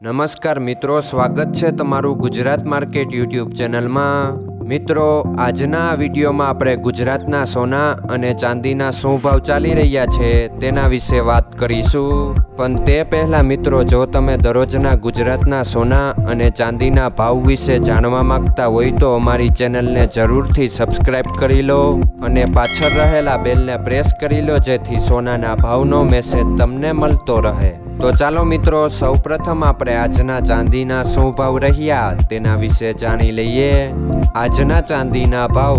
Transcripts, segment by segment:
નમસ્કાર મિત્રો, સ્વાગત છે તમારું ગુજરાત માર્કેટ યુટ્યુબ ચેનલમાં। મિત્રો, આજના વિડીયોમાં આપણે ગુજરાતના સોના અને ચાંદીના શું ભાવ ચાલી રહ્યા છે તેના વિશે વાત કરીશું। પણ તે પહેલાં મિત્રો, જો તમે દરરોજના ગુજરાતના સોના અને ચાંદીના ભાવ વિશે જાણવા માંગતા હોય તો અમારી ચેનલને જરૂરથી સબસ્ક્રાઈબ કરી લો અને પાછળ રહેલા બેલને પ્રેસ કરી લો, જેથી સોનાના ભાવનો મેસેજ તમને મળતો રહે। તો ચાલો મિત્રો, સૌપ્રથમ આપણે આજના ચાંદીના શું ભાવ રહ્યા તેના વિશે જાણી લઈએ। આજના ચાંદીના ભાવ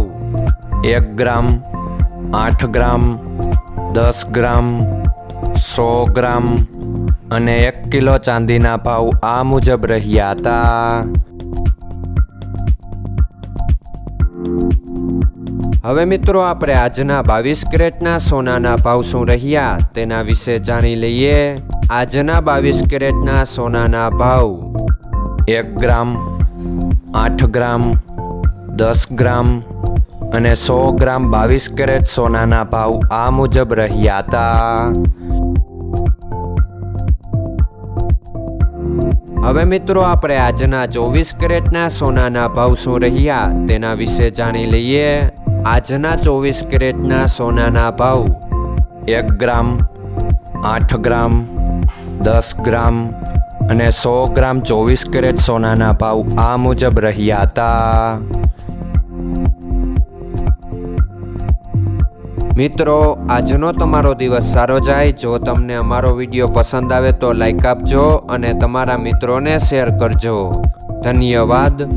1 ગ્રામ, 8 ગ્રામ, 10 ગ્રામ, 100 ગ્રામ અને 1 કિલો ચાંદીના ભાવ આ મુજબ રહ્યા હતા। હવે મિત્રો, આપણે આજના 22 કેરેટના સોનાના ભાવ શું રહ્યા તેના વિશે જાણી લઈએ। આજના 22 કેરેટના સોનાના ભાવ 1 ગ્રામ, 8 ગ્રામ, 10 ગ્રામ અને 100 ગ્રામ 22 કેરેટ સોનાના ભાવ આ મુજબ રહ્યા હતા। હવે મિત્રો, આપણે આજના 24 કેરેટના સોનાના ભાવ શું રહ્યા તેના વિશે જાણી લઈએ। આજના 24 કેરેટના સોનાના ભાવ 1 ગ્રામ, 8 ગ્રામ, 10 ગ્રામ અને 100 ગ્રામ 24 કેરેટ સોનાના ભાવ આ મુજબ રહ્યા હતા। મિત્રો, આજનો તમારો દિવસ સારો જાય। જો તમને અમારો વિડીયો પસંદ આવે તો લાઈક આપજો અને તમારા મિત્રોને શેર કરજો। ધન્યવાદ।